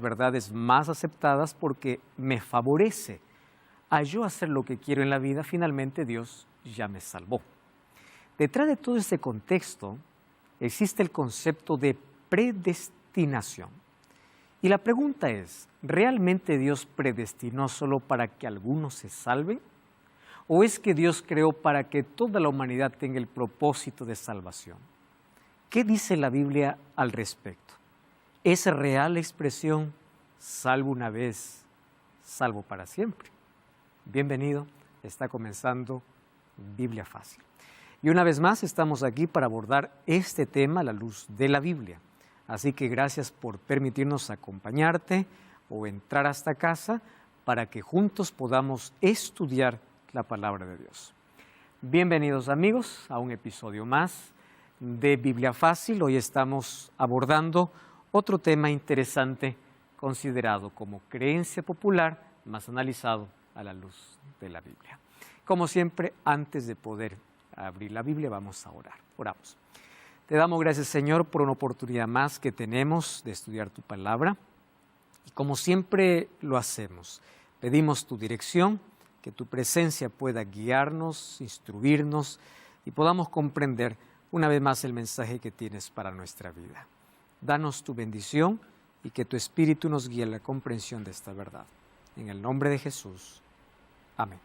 verdades más aceptadas porque me favorece a yo hacer lo que quiero en la vida. Finalmente Dios ya me salvó. Detrás de todo este contexto existe el concepto de predestinación. Y la pregunta es, ¿realmente Dios predestinó solo para que algunos se salven? ¿O es que Dios creó para que toda la humanidad tenga el propósito de salvación? ¿Qué dice la Biblia al respecto? ¿Es real la expresión, salvo una vez, salvo para siempre? Bienvenido, está comenzando Biblia Fácil. Y una vez más estamos aquí para abordar este tema a la luz de la Biblia. Así que gracias por permitirnos acompañarte o entrar hasta casa para que juntos podamos estudiar la palabra de Dios. Bienvenidos amigos a un episodio más de Biblia Fácil. Hoy estamos abordando otro tema interesante considerado como creencia popular, más analizado a la luz de la Biblia. Como siempre, antes de poder abrir la Biblia, vamos a orar. Oramos. Te damos gracias, Señor, por una oportunidad más que tenemos de estudiar tu palabra. Y como siempre lo hacemos, pedimos tu dirección, que tu presencia pueda guiarnos, instruirnos y podamos comprender una vez más el mensaje que tienes para nuestra vida. Danos tu bendición y que tu Espíritu nos guíe en la comprensión de esta verdad. En el nombre de Jesús. Amén.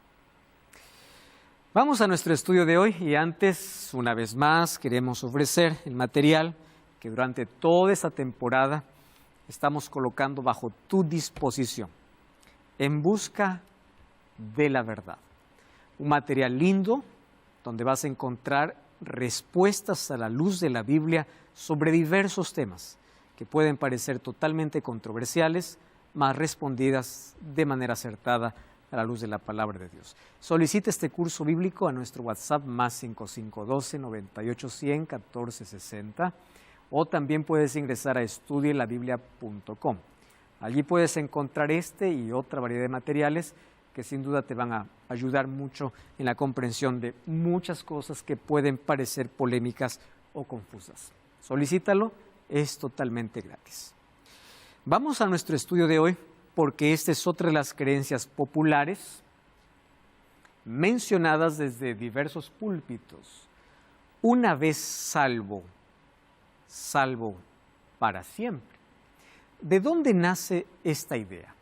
Vamos a nuestro estudio de hoy y antes, una vez más, queremos ofrecer el material que durante toda esta temporada estamos colocando bajo tu disposición, En busca de la verdad. Un material lindo donde vas a encontrar respuestas a la luz de la Biblia sobre diversos temas que pueden parecer totalmente controversiales, mas respondidas de manera acertada a la luz de la palabra de Dios. Solicita este curso bíblico a nuestro WhatsApp más 5512-9810-1460 o también puedes ingresar a estudielabiblia.com. Allí puedes encontrar este y otra variedad de materiales que sin duda te van a ayudar mucho en la comprensión de muchas cosas que pueden parecer polémicas o confusas. Solicítalo, es totalmente gratis. Vamos a nuestro estudio de hoy porque esta es otra de las creencias populares mencionadas desde diversos púlpitos. Una vez salvo, salvo para siempre. ¿De dónde nace esta idea?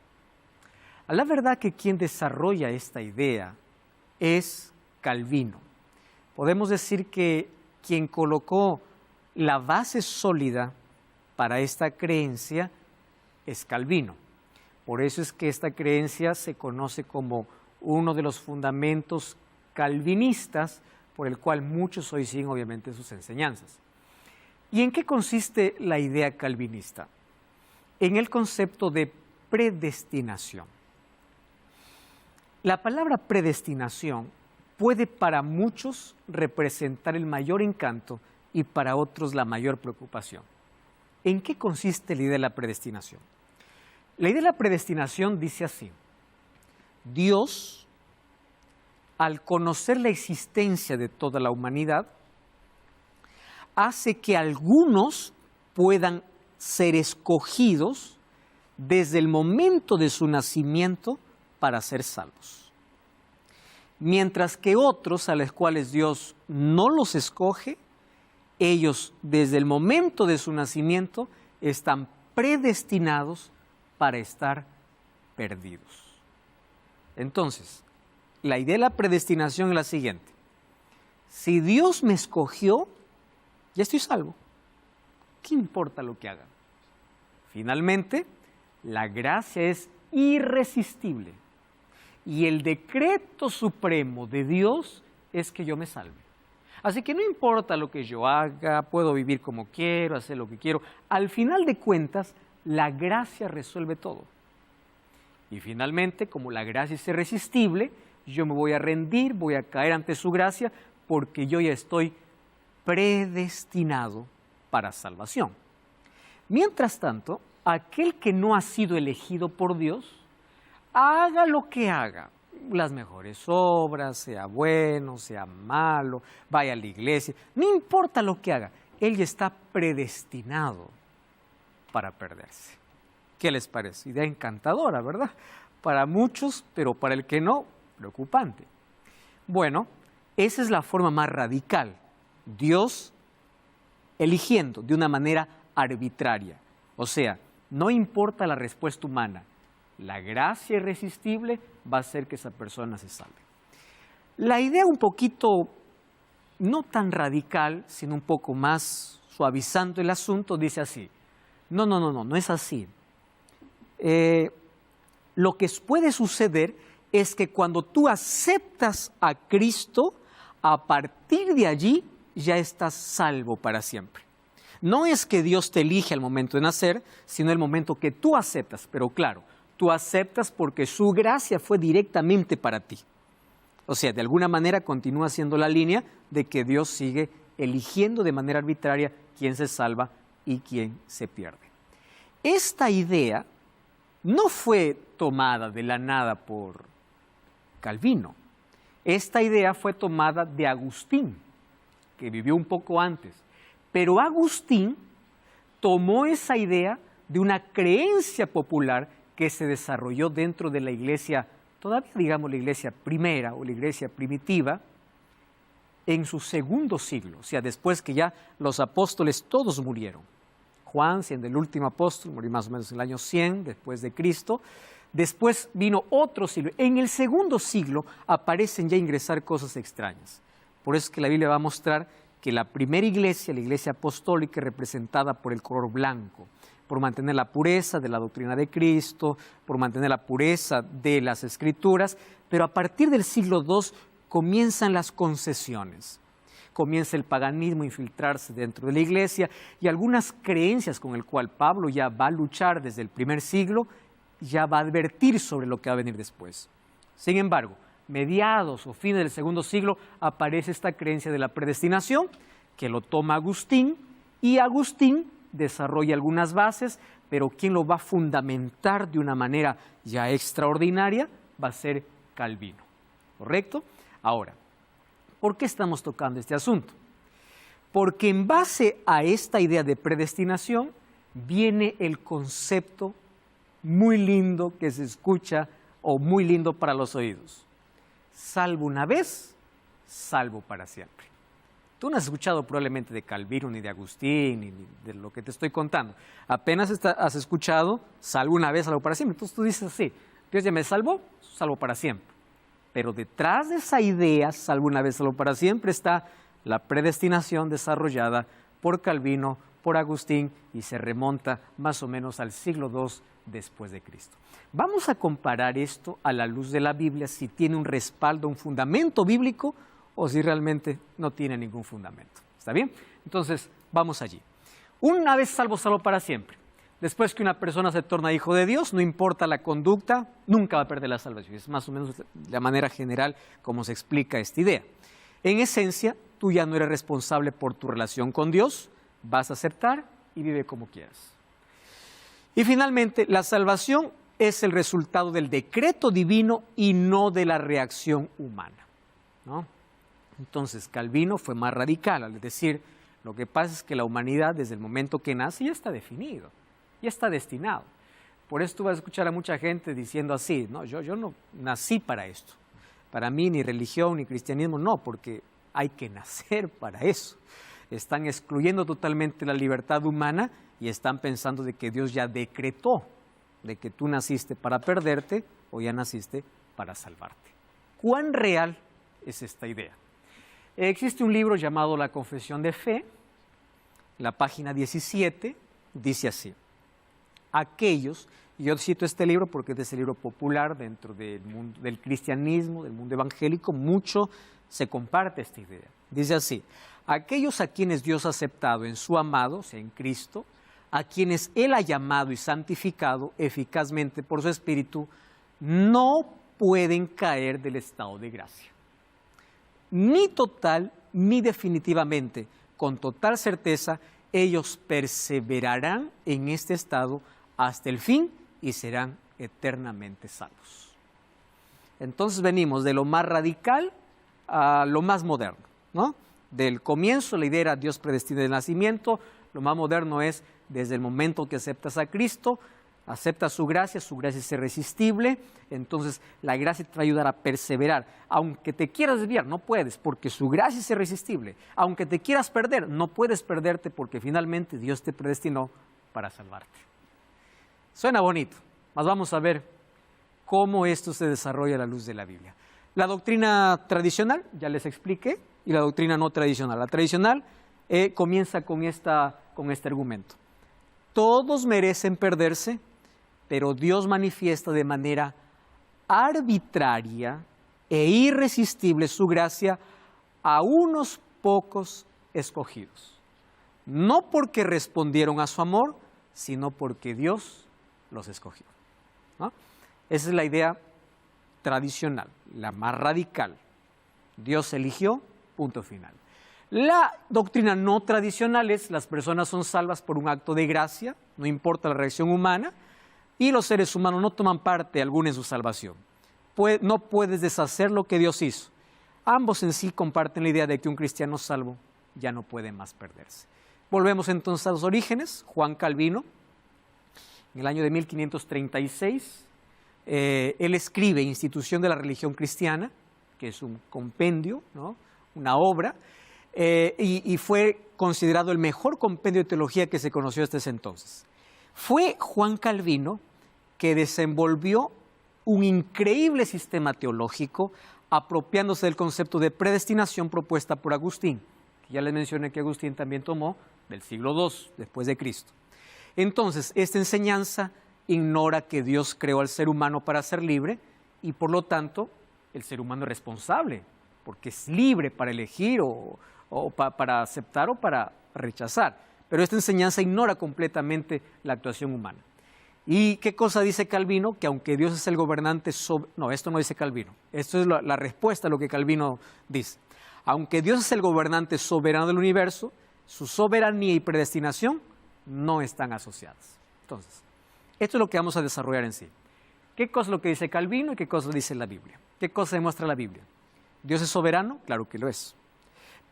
A la verdad que quien desarrolla esta idea es Calvino. Podemos decir que quien colocó la base sólida para esta creencia es Calvino. Por eso es que esta creencia se conoce como uno de los fundamentos calvinistas por el cual muchos hoy siguen obviamente sus enseñanzas. ¿Y en qué consiste la idea calvinista? En el concepto de predestinación. La palabra predestinación puede para muchos representar el mayor encanto y para otros la mayor preocupación. ¿En qué consiste la idea de la predestinación? La idea de la predestinación dice así: Dios, al conocer la existencia de toda la humanidad, hace que algunos puedan ser escogidos desde el momento de su nacimiento para ser salvos. Mientras que otros a los cuales Dios no los escoge, ellos desde el momento de su nacimiento están predestinados para estar perdidos. Entonces, la idea de la predestinación es la siguiente: si Dios me escogió, ya estoy salvo. ¿Qué importa lo que haga? Finalmente, la gracia es irresistible y el decreto supremo de Dios es que yo me salve. Así que no importa lo que yo haga, puedo vivir como quiero, hacer lo que quiero. Al final de cuentas, la gracia resuelve todo. Y finalmente, como la gracia es irresistible, yo me voy a rendir, voy a caer ante su gracia, porque yo ya estoy predestinado para salvación. Mientras tanto, aquel que no ha sido elegido por Dios, haga lo que haga, las mejores obras, sea bueno, sea malo, vaya a la iglesia, no importa lo que haga, él ya está predestinado para perderse. ¿Qué les parece? Idea encantadora, ¿verdad? Para muchos, pero para el que no, preocupante. Bueno, esa es la forma más radical. Dios eligiendo de una manera arbitraria. O sea, no importa la respuesta humana, la gracia irresistible va a hacer que esa persona se salve. La idea un poquito, no tan radical, sino un poco más suavizando el asunto, dice así. No es así. Lo que puede suceder es que cuando tú aceptas a Cristo, a partir de allí ya estás salvo para siempre. No es que Dios te elige al momento de nacer, sino el momento que tú aceptas. Pero claro, tú aceptas porque su gracia fue directamente para ti. O sea, de alguna manera continúa siendo la línea de que Dios sigue eligiendo de manera arbitraria quién se salva y quién se pierde. Esta idea no fue tomada de la nada por Calvino. Esta idea fue tomada de Agustín, que vivió un poco antes. Pero Agustín tomó esa idea de una creencia popular que se desarrolló dentro de la iglesia, todavía digamos la iglesia primera o la iglesia primitiva, en su segundo siglo, o sea, después que ya los apóstoles todos murieron. Juan, siendo el último apóstol, murió más o menos en el año 100 después de Cristo. Después vino otro siglo. En el segundo siglo aparecen ya ingresar cosas extrañas. Por eso es que la Biblia va a mostrar que la primera iglesia, la iglesia apostólica, representada por el color blanco, por mantener la pureza de la doctrina de Cristo, por mantener la pureza de las Escrituras, pero a partir del siglo II comienzan las concesiones. Comienza el paganismo a infiltrarse dentro de la iglesia y algunas creencias con las cuales Pablo ya va a luchar desde el primer siglo, ya va a advertir sobre lo que va a venir después. Sin embargo, mediados o fines del segundo siglo aparece esta creencia de la predestinación que lo toma Agustín y Agustín desarrolla algunas bases, pero quien lo va a fundamentar de una manera ya extraordinaria va a ser Calvino. ¿Correcto? Ahora, ¿por qué estamos tocando este asunto? Porque en base a esta idea de predestinación viene el concepto muy lindo que se escucha o muy lindo para los oídos. Salvo una vez, salvo para siempre. Tú no has escuchado probablemente de Calvino, ni de Agustín, ni de lo que te estoy contando. Apenas has escuchado, salvo una vez, salvo para siempre. Entonces tú dices así, Dios ya me salvó, salvo para siempre. Pero detrás de esa idea, salvo una vez, salvo para siempre, está la predestinación desarrollada por Calvino, por Agustín, y se remonta más o menos al siglo II después de Cristo. Vamos a comparar esto a la luz de la Biblia, si tiene un respaldo, un fundamento bíblico, o si realmente no tiene ningún fundamento. ¿Está bien? Entonces, vamos allí. Una vez salvo, salvo para siempre. Después que una persona se torna hijo de Dios, no importa la conducta, nunca va a perder la salvación. Es más o menos la manera general como se explica esta idea. En esencia, tú ya no eres responsable por tu relación con Dios, vas a aceptar y vive como quieras. Y finalmente, la salvación es el resultado del decreto divino y no de la reacción humana, ¿no? Entonces, Calvino fue más radical al decir, lo que pasa es que la humanidad desde el momento que nace ya está definido, ya está destinado. Por eso tú vas a escuchar a mucha gente diciendo así, no, yo no nací para esto. Para mí ni religión ni cristianismo no, porque hay que nacer para eso. Están excluyendo totalmente la libertad humana y están pensando de que Dios ya decretó de que tú naciste para perderte o ya naciste para salvarte. ¿Cuán real es esta idea? Existe un libro llamado La Confesión de Fe, la página 17, dice así: aquellos, y yo cito este libro porque es el libro popular dentro del mundo del cristianismo, del mundo evangélico, mucho se comparte esta idea. Dice así: aquellos a quienes Dios ha aceptado en su amado, o sea, en Cristo, a quienes Él ha llamado y santificado eficazmente por su Espíritu, no pueden caer del estado de gracia. Ni total, ni definitivamente, con total certeza, ellos perseverarán en este estado hasta el fin y serán eternamente salvos. Entonces venimos de lo más radical a lo más moderno, ¿no? Del comienzo la idea era Dios predestina el nacimiento, lo más moderno es desde el momento que aceptas a Cristo, Acepta su gracia es irresistible, entonces la gracia te va a ayudar a perseverar. Aunque te quieras desviar, no puedes, porque su gracia es irresistible. Aunque te quieras perder, no puedes perderte, porque finalmente Dios te predestinó para salvarte. Suena bonito, mas vamos a ver cómo esto se desarrolla a la luz de la Biblia. La doctrina tradicional, ya les expliqué, y la doctrina no tradicional. La tradicional comienza con este argumento. Todos merecen perderse, pero Dios manifiesta de manera arbitraria e irresistible su gracia a unos pocos escogidos. No porque respondieron a su amor, sino porque Dios los escogió, ¿no? Esa es la idea tradicional, la más radical. Dios eligió, punto final. La doctrina no tradicional es: las personas son salvas por un acto de gracia, no importa la reacción humana, y los seres humanos no toman parte alguna en su salvación. No puedes deshacer lo que Dios hizo. Ambos en sí comparten la idea de que un cristiano salvo ya no puede más perderse. Volvemos entonces a los orígenes. Juan Calvino, en el año de 1536, él escribe Institución de la Religión Cristiana, que es un compendio, ¿no?, una obra, y fue considerado el mejor compendio de teología que se conoció hasta ese entonces. Fue Juan Calvino que desenvolvió un increíble sistema teológico apropiándose del concepto de predestinación propuesta por Agustín, que ya les mencioné que Agustín también tomó del siglo II después de Cristo. Entonces, esta enseñanza ignora que Dios creó al ser humano para ser libre y por lo tanto el ser humano es responsable, porque es libre para elegir para aceptar o para rechazar. Pero esta enseñanza ignora completamente la actuación humana. ¿Y qué cosa dice Calvino? Que aunque Dios es el gobernante sobre... No, esto no dice Calvino. Esto es la respuesta a lo que Calvino dice. Aunque Dios es el gobernante soberano del universo, su soberanía y predestinación no están asociadas. Entonces, esto es lo que vamos a desarrollar en sí. ¿Qué cosa es lo que dice Calvino y qué cosa dice la Biblia? ¿Qué cosa demuestra la Biblia? ¿Dios es soberano? Claro que lo es.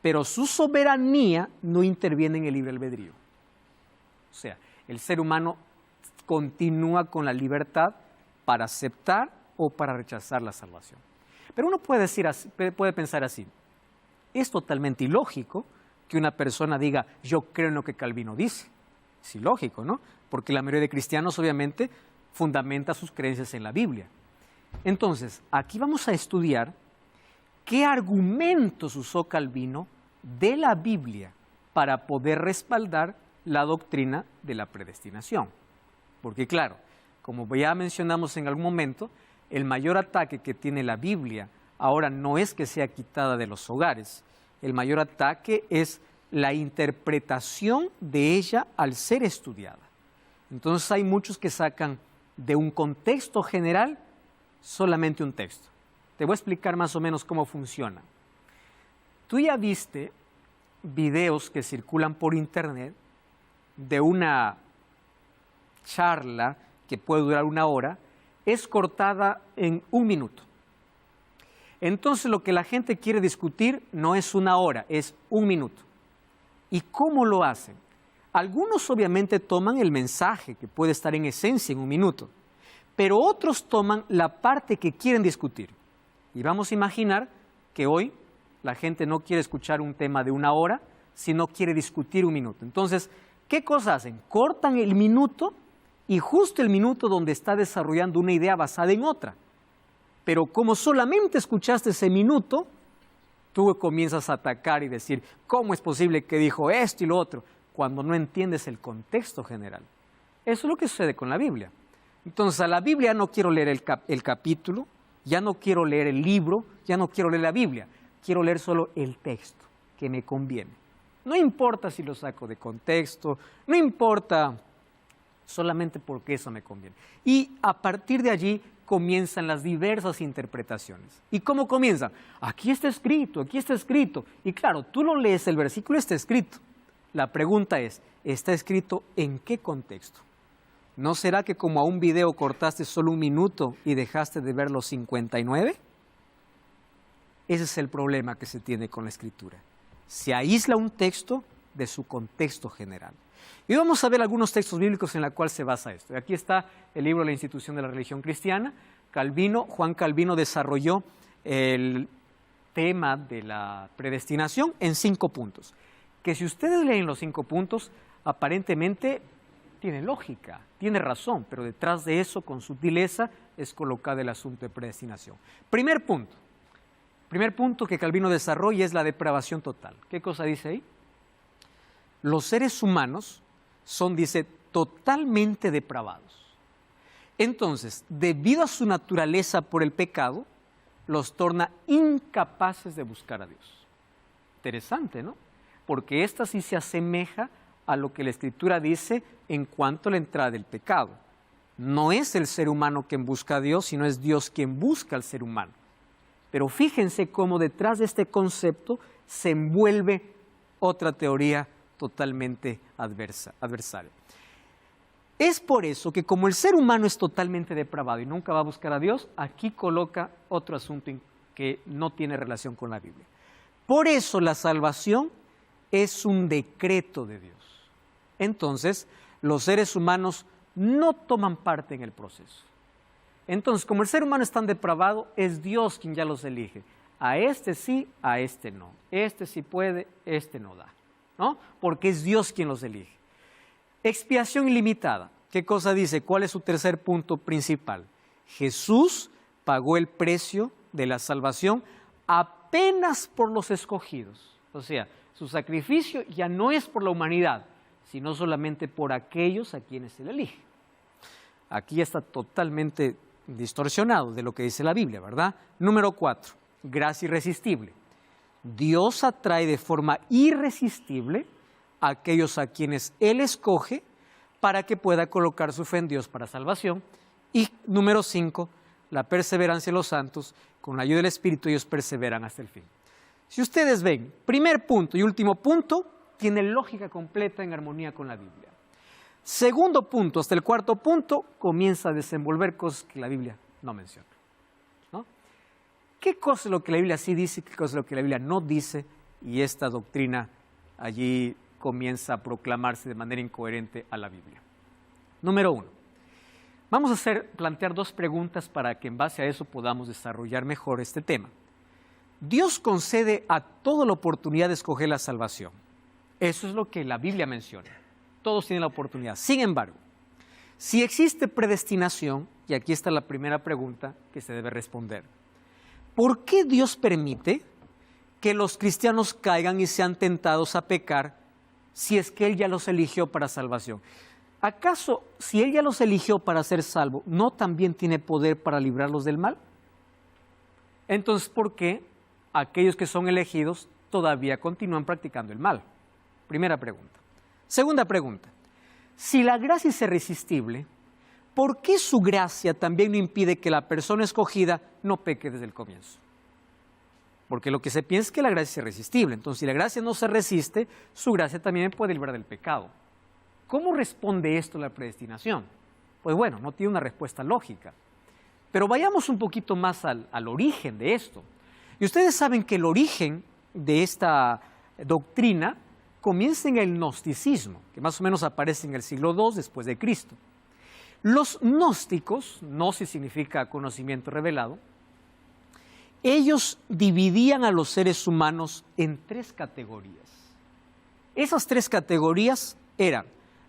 Pero su soberanía no interviene en el libre albedrío. O sea, el ser humano continúa con la libertad para aceptar o para rechazar la salvación. Pero uno puede pensar así: es totalmente ilógico que una persona diga, yo creo en lo que Calvino dice. Es ilógico, ¿no? Porque la mayoría de cristianos obviamente fundamenta sus creencias en la Biblia. Entonces, aquí vamos a estudiar qué argumentos usó Calvino de la Biblia para poder respaldar la doctrina de la predestinación. Porque claro, como ya mencionamos en algún momento, el mayor ataque que tiene la Biblia ahora no es que sea quitada de los hogares. El mayor ataque es la interpretación de ella al ser estudiada. Entonces hay muchos que sacan de un contexto general solamente un texto. Te voy a explicar más o menos cómo funciona. Tú ya viste videos que circulan por internet de una charla que puede durar 1 hora, es cortada en 1 minuto. Entonces lo que la gente quiere discutir no es 1 hora, es 1 minuto. ¿Y cómo lo hacen? Algunos obviamente toman el mensaje que puede estar en esencia en 1 minuto, pero otros toman la parte que quieren discutir. Y vamos a imaginar que hoy la gente no quiere escuchar un tema de 1 hora, sino quiere discutir 1 minuto. Entonces, ¿qué cosa hacen? Cortan el minuto y justo el minuto donde está desarrollando una idea basada en otra. Pero como solamente escuchaste ese minuto, tú comienzas a atacar y decir, ¿cómo es posible que dijo esto y lo otro? Cuando no entiendes el contexto general. Eso es lo que sucede con la Biblia. Entonces, a la Biblia no quiero leer el capítulo, ya no quiero leer el libro, ya no quiero leer la Biblia. Quiero leer solo el texto que me conviene. No importa si lo saco de contexto, no importa, solamente porque eso me conviene. Y a partir de allí comienzan las diversas interpretaciones. ¿Y cómo comienzan? Aquí está escrito, aquí está escrito. Y claro, tú lo lees, el versículo está escrito. La pregunta es, ¿está escrito en qué contexto? ¿No será que como a un video cortaste solo 1 minuto y dejaste de ver los 59? Ese es el problema que se tiene con la Escritura. Se aísla un texto de su contexto general. Y vamos a ver algunos textos bíblicos en los cuales se basa esto. Y aquí está el libro La institución de la religión cristiana. Juan Calvino desarrolló el tema de la predestinación en 5 puntos. Que si ustedes leen los 5 puntos, aparentemente tiene lógica, tiene razón, pero detrás de eso, con sutileza, es colocado el asunto de predestinación. Primer punto que Calvino desarrolla es la depravación total. ¿Qué cosa dice ahí? Los seres humanos son, dice, totalmente depravados. Entonces, debido a su naturaleza por el pecado, los torna incapaces de buscar a Dios. Interesante, ¿no? Porque esta sí se asemeja a lo que la Escritura dice en cuanto a la entrada del pecado. No es el ser humano quien busca a Dios, sino es Dios quien busca al ser humano. Pero fíjense cómo detrás de este concepto se envuelve otra teoría totalmente adversaria. Es por eso que como el ser humano es totalmente depravado y nunca va a buscar a Dios, aquí coloca otro asunto que no tiene relación con la Biblia. Por eso la salvación es un decreto de Dios. Entonces, los seres humanos no toman parte en el proceso. Entonces, como el ser humano es tan depravado, es Dios quien ya los elige. A este sí, a este no. Este sí puede, este no da, ¿no? Porque es Dios quien los elige. Expiación ilimitada. ¿Qué cosa dice? ¿Cuál es su tercer punto principal? Jesús pagó el precio de la salvación apenas por los escogidos. O sea, su sacrificio ya no es por la humanidad, sino solamente por aquellos a quienes Él elige. Aquí está totalmente distorsionado de lo que dice la Biblia, ¿verdad? Número 4, gracia irresistible. Dios atrae de forma irresistible a aquellos a quienes Él escoge para que pueda colocar su fe en Dios para salvación. Y número 5, la perseverancia de los santos. Con la ayuda del Espíritu ellos perseveran hasta el fin. Si ustedes ven, primer punto y último punto, tiene lógica completa en armonía con la Biblia. Segundo punto, hasta el cuarto punto, comienza a desenvolver cosas que la Biblia no menciona, ¿no? ¿Qué cosa es lo que la Biblia sí dice y qué cosa es lo que la Biblia no dice? Y esta doctrina allí comienza a proclamarse de manera incoherente a la Biblia. Número 1. Vamos a plantear 2 preguntas para que en base a eso podamos desarrollar mejor este tema. Dios concede a toda la oportunidad de escoger la salvación. Eso es lo que la Biblia menciona. Todos tienen la oportunidad. Sin embargo, si existe predestinación, y aquí está la primera pregunta que se debe responder, ¿por qué Dios permite que los cristianos caigan y sean tentados a pecar si es que Él ya los eligió para salvación? ¿Acaso, si Él ya los eligió para ser salvos, no también tiene poder para librarlos del mal? Entonces, ¿por qué aquellos que son elegidos todavía continúan practicando el mal? Primera pregunta. Segunda pregunta. Si la gracia es irresistible, ¿por qué su gracia también no impide que la persona escogida no peque desde el comienzo? Porque lo que se piensa es que la gracia es irresistible. Entonces, si la gracia no se resiste, su gracia también puede librar del pecado. ¿Cómo responde esto la predestinación? Pues bueno, no tiene una respuesta lógica. Pero vayamos un poquito más al origen de esto. Y ustedes saben que el origen de esta doctrina comienza en el gnosticismo, que más o menos aparece en el siglo II después de Cristo. Los gnósticos, gnosis significa conocimiento revelado, ellos dividían a los seres humanos en 3 categorías. Esas 3 categorías eran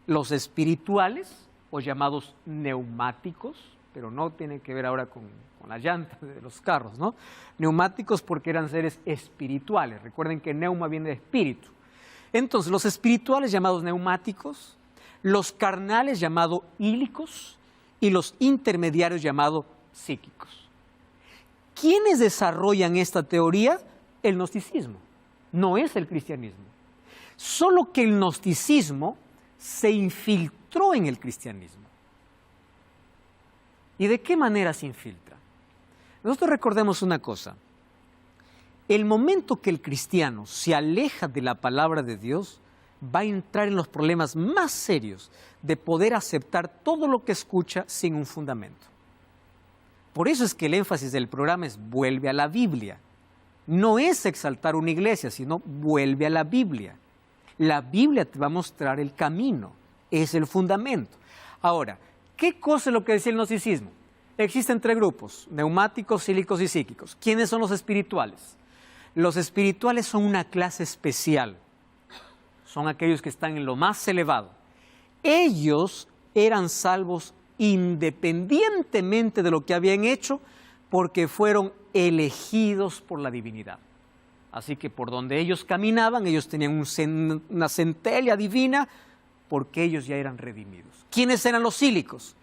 los espirituales, o llamados neumáticos, pero no tienen que ver ahora con la llanta de los carros, ¿no? Neumáticos porque eran seres espirituales. Recuerden que neuma viene de espíritu. Entonces, los espirituales llamados neumáticos, los carnales llamados ílicos y los intermediarios llamados psíquicos. ¿Quiénes desarrollan esta teoría? El gnosticismo, no es el cristianismo. Solo que el gnosticismo se infiltró en el cristianismo. ¿Y de qué manera se infiltra? Nosotros recordemos una cosa. El momento que el cristiano se aleja de la palabra de Dios, va a entrar en los problemas más serios de poder aceptar todo lo que escucha sin un fundamento. Por eso es que el énfasis del programa es vuelve a la Biblia. No es exaltar una iglesia, sino vuelve a la Biblia. La Biblia te va a mostrar el camino, es el fundamento. Ahora, ¿qué cosa es lo que decía el gnosticismo? Existen 3 grupos, neumáticos, sílicos y psíquicos. ¿Quiénes son los espirituales? Los espirituales son una clase especial, son aquellos que están en lo más elevado. Ellos eran salvos independientemente de lo que habían hecho, porque fueron elegidos por la divinidad. Así que por donde ellos caminaban, ellos tenían una centella divina, porque ellos ya eran redimidos. ¿Quiénes eran los sílicos?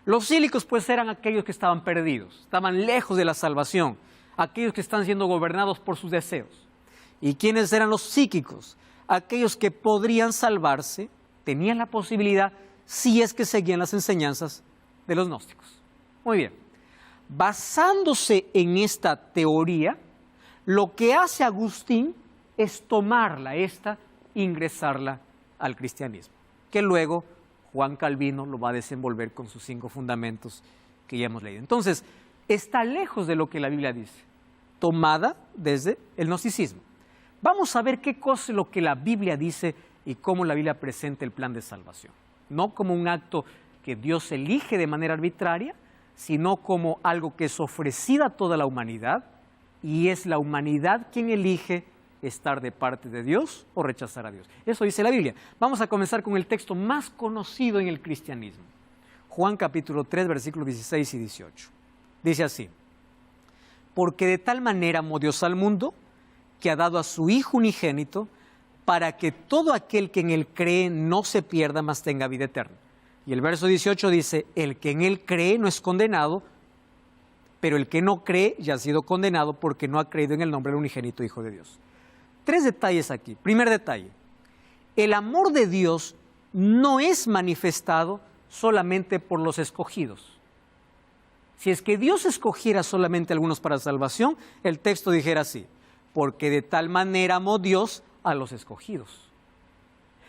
Los sílicos pues eran aquellos que estaban perdidos, estaban lejos de la salvación, aquellos que están siendo gobernados por sus deseos. ¿Y quiénes eran los psíquicos? Aquellos que podrían salvarse, tenían la posibilidad, si es que seguían las enseñanzas de los gnósticos. Muy bien. Basándose en esta teoría, lo que hace Agustín es tomarla, ingresarla al cristianismo, que luego Juan Calvino lo va a desenvolver con sus 5 fundamentos que ya hemos leído. Entonces, está lejos de lo que la Biblia dice, tomada desde el gnosticismo. Vamos a ver qué cosa es lo que la Biblia dice y cómo la Biblia presenta el plan de salvación. No como un acto que Dios elige de manera arbitraria, sino como algo que es ofrecida a toda la humanidad, y es la humanidad quien elige estar de parte de Dios o rechazar a Dios. Eso dice la Biblia. Vamos a comenzar con el texto más conocido en el cristianismo. Juan capítulo 3, versículos 16 y 18. Dice así: porque de tal manera amó Dios al mundo, que ha dado a su Hijo unigénito, para que todo aquel que en Él cree no se pierda, mas tenga vida eterna. Y el verso 18 dice: el que en Él cree no es condenado, pero el que no cree ya ha sido condenado porque no ha creído en el nombre del unigénito Hijo de Dios. 3 detalles aquí. Primer detalle: el amor de Dios no es manifestado solamente por los escogidos. Si es que Dios escogiera solamente a algunos para salvación, el texto dijera así: porque de tal manera amó Dios a los escogidos.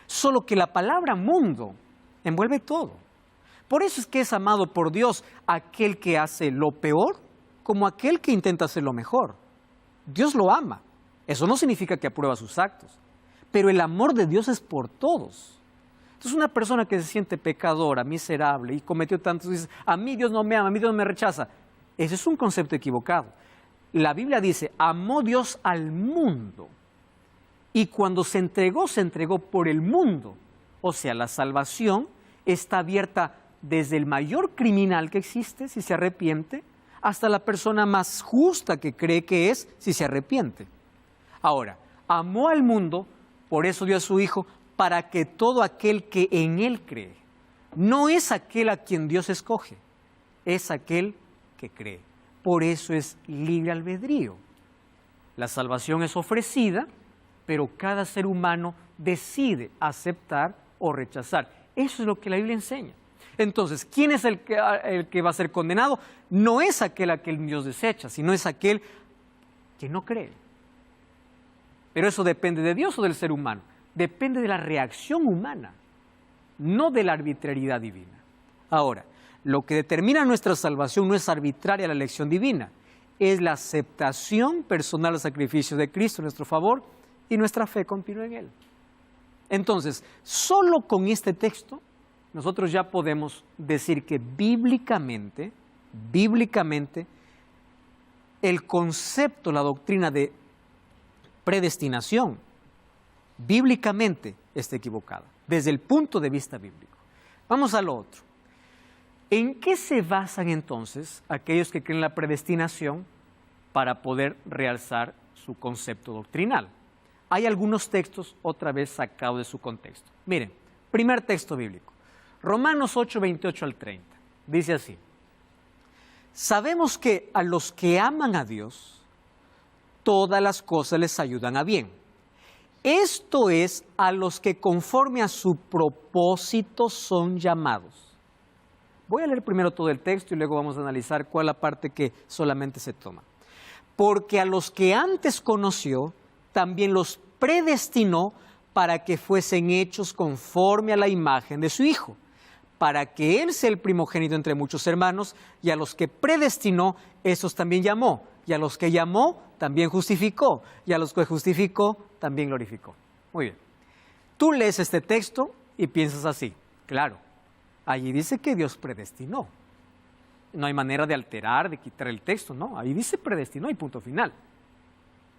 Solo que la palabra mundo envuelve todo. Por eso es que es amado por Dios aquel que hace lo peor como aquel que intenta hacer lo mejor. Dios lo ama. Eso no significa que aprueba sus actos, pero el amor de Dios es por todos. Entonces una persona que se siente pecadora, miserable y cometió tantos, dice: a mí Dios no me ama, a mí Dios me rechaza. Ese es un concepto equivocado. La Biblia dice: amó Dios al mundo, y cuando se entregó por el mundo. O sea, la salvación está abierta desde el mayor criminal que existe, si se arrepiente, hasta la persona más justa que cree que es, si se arrepiente. Ahora, amó al mundo, por eso dio a su Hijo, para que todo aquel que en Él cree, no es aquel a quien Dios escoge, es aquel que cree. Por eso es libre albedrío. La salvación es ofrecida, pero cada ser humano decide aceptar o rechazar. Eso es lo que la Biblia enseña. Entonces, ¿quién es el que va a ser condenado? No es aquel a quien Dios desecha, sino es aquel que no cree. Pero eso depende de Dios o del ser humano. Depende de la reacción humana, no de la arbitrariedad divina. Ahora, lo que determina nuestra salvación no es arbitraria la elección divina, es la aceptación personal del sacrificio de Cristo en nuestro favor y nuestra fe continua en Él. Entonces, solo con este texto, nosotros ya podemos decir que bíblicamente, el concepto, la doctrina de predestinación, bíblicamente está equivocada, desde el punto de vista bíblico. Vamos a lo otro. ¿En qué se basan entonces aquellos que creen la predestinación para poder realzar su concepto doctrinal? Hay algunos textos otra vez sacados de su contexto. Miren, primer texto bíblico, Romanos 8, 28 al 30, dice así: sabemos que a los que aman a Dios, todas las cosas les ayudan a bien. Esto es, a los que conforme a su propósito son llamados. Voy a leer primero todo el texto y luego vamos a analizar cuál es la parte que solamente se toma. Porque a los que antes conoció, también los predestinó para que fuesen hechos conforme a la imagen de su Hijo, para que Él sea el primogénito entre muchos hermanos, y a los que predestinó, esos también llamó, y a los que llamó, también justificó, y a los que justificó, también glorificó. Muy bien. Tú lees este texto y piensas así, claro, allí dice que Dios predestinó. No hay manera de alterar, de quitar el texto, no, ahí dice predestinó y punto final.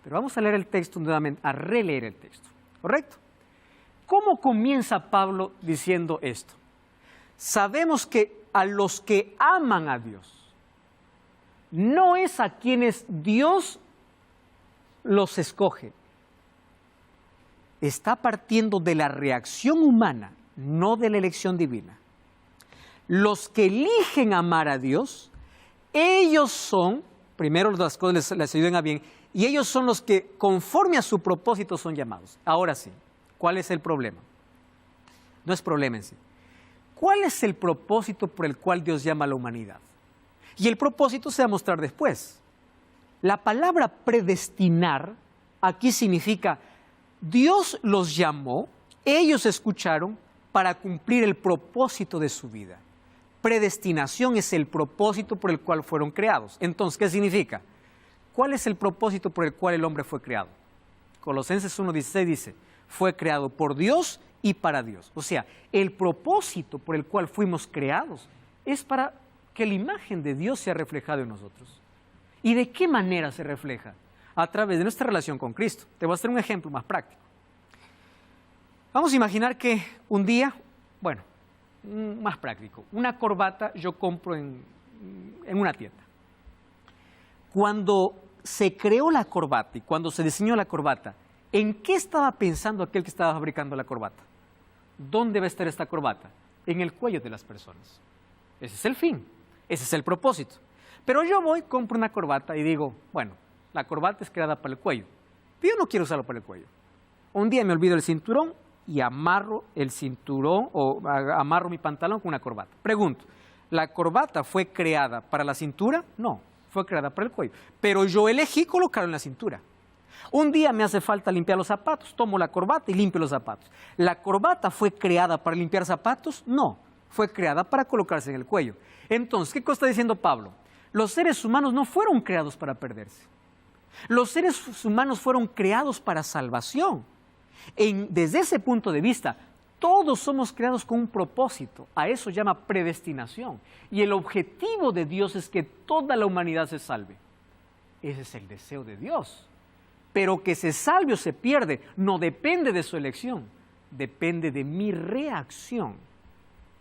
Pero vamos a leer el texto nuevamente, a releer el texto, ¿correcto? ¿Cómo comienza Pablo diciendo esto? Sabemos que a los que aman a Dios, no es a quienes Dios los escoge. Está partiendo de la reacción humana, no de la elección divina. Los que eligen amar a Dios, ellos son, primero las cosas les ayuden a bien, y ellos son los que conforme a su propósito son llamados. Ahora sí, ¿cuál es el problema? No es problema en sí. ¿Cuál es el propósito por el cual Dios llama a la humanidad? Y el propósito se va a mostrar después. La palabra predestinar aquí significa Dios los llamó, ellos escucharon para cumplir el propósito de su vida. Predestinación es el propósito por el cual fueron creados. Entonces, ¿qué significa? ¿Cuál es el propósito por el cual el hombre fue creado? Colosenses 1:16 dice, fue creado por Dios y para Dios. O sea, el propósito por el cual fuimos creados es para que la imagen de Dios sea reflejada en nosotros. ¿Y de qué manera se refleja? A través de nuestra relación con Cristo. Te voy a hacer un ejemplo más práctico. Vamos a imaginar que un día, bueno, más práctico, una corbata yo compro en una tienda. Cuando se creó la corbata y cuando se diseñó la corbata, ¿en qué estaba pensando aquel que estaba fabricando la corbata? ¿Dónde va a estar esta corbata? En el cuello de las personas. Ese es el fin, ese es el propósito. Pero yo voy, compro una corbata y digo, bueno, la corbata es creada para el cuello, pero yo no quiero usarlo para el cuello. Un día me olvido el cinturón y amarro el cinturón o amarro mi pantalón con una corbata. Pregunto, ¿la corbata fue creada para la cintura? No, fue creada para el cuello. Pero yo elegí colocarlo en la cintura. Un día me hace falta limpiar los zapatos, tomo la corbata y limpio los zapatos. ¿La corbata fue creada para limpiar zapatos? No, fue creada para colocarse en el cuello. Entonces, ¿qué está diciendo Pablo? Los seres humanos no fueron creados para perderse. Los seres humanos fueron creados para salvación. Desde ese punto de vista, todos somos creados con un propósito. A eso llama predestinación. Y el objetivo de Dios es que toda la humanidad se salve. Ese es el deseo de Dios. Pero que se salve o se pierde no depende de su elección, depende de mi reacción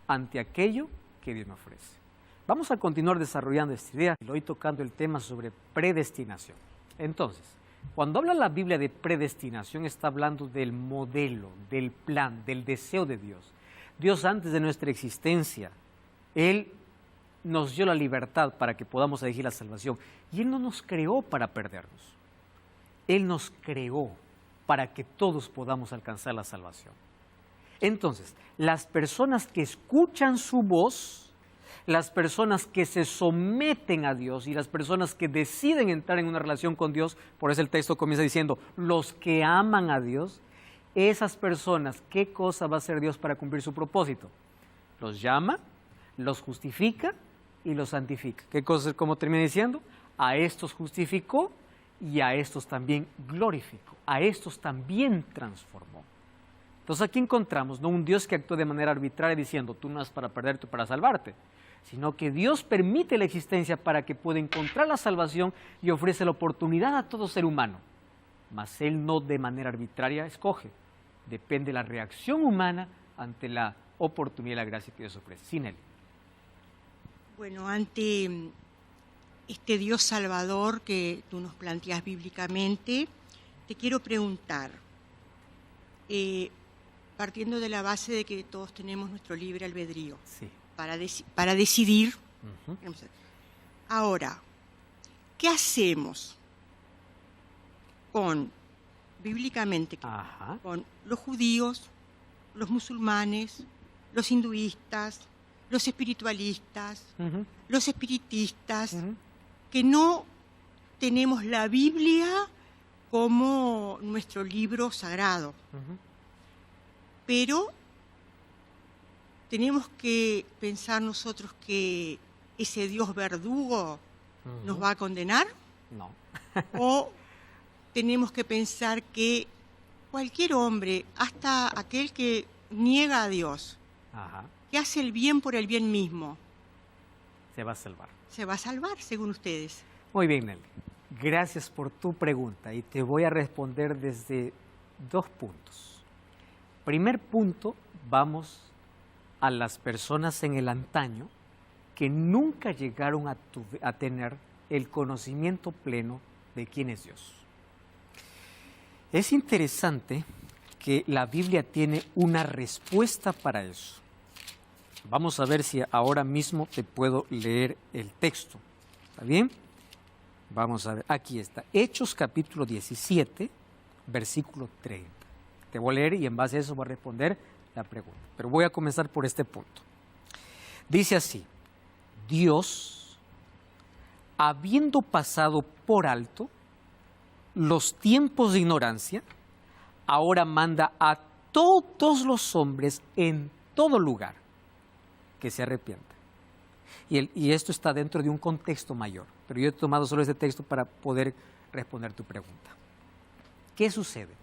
ante aquello que Dios me ofrece. Vamos a continuar desarrollando esta idea, hoy tocando el tema sobre predestinación. Entonces, cuando habla la Biblia de predestinación, está hablando del modelo, del plan, del deseo de Dios. Dios, antes de nuestra existencia, Él nos dio la libertad para que podamos elegir la salvación. Y Él no nos creó para perdernos. Él nos creó para que todos podamos alcanzar la salvación. Entonces, las personas que escuchan su voz, las personas que se someten a Dios y las personas que deciden entrar en una relación con Dios, por eso el texto comienza diciendo, los que aman a Dios, esas personas, ¿qué cosa va a hacer Dios para cumplir su propósito? Los llama, los justifica y los santifica. ¿Qué cosa, como termina diciendo? A estos justificó y a estos también glorificó, a estos también transformó. Entonces aquí encontramos no un Dios que actúa de manera arbitraria diciendo tú no es para perderte, para salvarte, sino que Dios permite la existencia para que pueda encontrar la salvación y ofrece la oportunidad a todo ser humano. Mas Él no de manera arbitraria escoge, depende de la reacción humana ante la oportunidad y la gracia que Dios ofrece. Sin Él. Bueno, ante este Dios Salvador que tú nos planteas bíblicamente, te quiero preguntar, partiendo de la base de que todos tenemos nuestro libre albedrío Sí. para decidir, Uh-huh. ahora, ¿qué hacemos bíblicamente, Ajá. con los judíos, los musulmanes, los hinduistas, los espiritualistas, Uh-huh. los espiritistas, Uh-huh. que no tenemos la Biblia como nuestro libro sagrado, Uh-huh. pero tenemos que pensar nosotros que ese Dios verdugo nos va a condenar, No. o tenemos que pensar que cualquier hombre, hasta aquel que niega a Dios, Ajá, que hace el bien por el bien mismo, se va a salvar. se va a salvar, según ustedes. Muy bien, Nelly. Gracias por tu pregunta y te voy a responder desde 2 puntos. Primer punto, vamos a las personas en el antaño que nunca llegaron a tener el conocimiento pleno de quién es Dios. Es interesante que la Biblia tiene una respuesta para eso. Vamos a ver si ahora mismo te puedo leer el texto. ¿Está bien? Vamos a ver, aquí está. Hechos capítulo 17, versículo 30. Te voy a leer y en base a eso voy a responder la pregunta. Pero voy a comenzar por este punto. Dice así: Dios, habiendo pasado por alto los tiempos de ignorancia, ahora manda a todos los hombres en todo lugar que se arrepientan. Y esto está dentro de un contexto mayor, pero yo he tomado solo este texto para poder responder tu pregunta. ¿Qué sucede?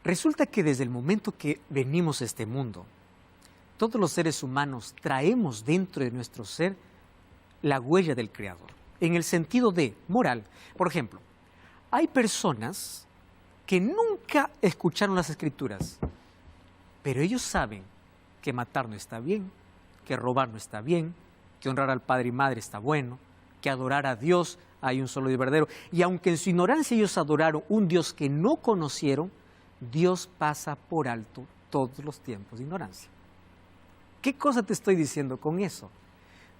Resulta que desde el momento que venimos a este mundo, todos los seres humanos traemos dentro de nuestro ser la huella del Creador, en el sentido de moral. Por ejemplo, hay personas que nunca escucharon las Escrituras, pero ellos saben que matar no está bien, que robar no está bien, que honrar al padre y madre está bueno, que adorar a Dios hay un solo Dios verdadero. Y aunque en su ignorancia ellos adoraron un Dios que no conocieron, Dios pasa por alto todos los tiempos de ignorancia. ¿Qué cosa te estoy diciendo con eso?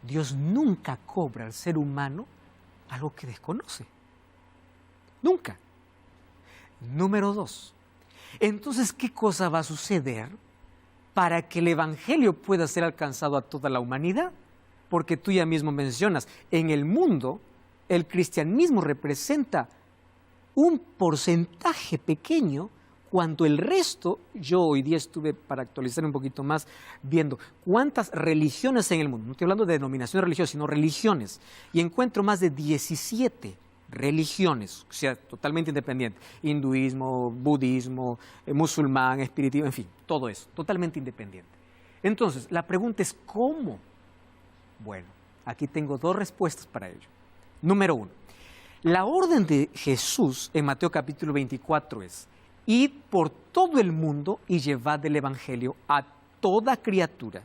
Dios nunca cobra al ser humano algo que desconoce. Nunca. Número 2. Entonces, ¿qué cosa va a suceder para que el Evangelio pueda ser alcanzado a toda la humanidad? Porque tú ya mismo mencionas, en el mundo el cristianismo representa un porcentaje pequeño, cuando el resto, yo hoy día estuve, para actualizar un poquito más, viendo cuántas religiones en el mundo, no estoy hablando de denominaciones religiosas, sino religiones, y encuentro más de 17 religiones, o sea, totalmente independientes, hinduismo, budismo, musulmán, espiritismo, en fin, todo eso, totalmente independiente. Entonces, la pregunta es, ¿cómo? Bueno, aquí tengo 2 respuestas para ello. Número 1, la orden de Jesús en Mateo capítulo 24 es: id por todo el mundo y llevad el Evangelio a toda criatura.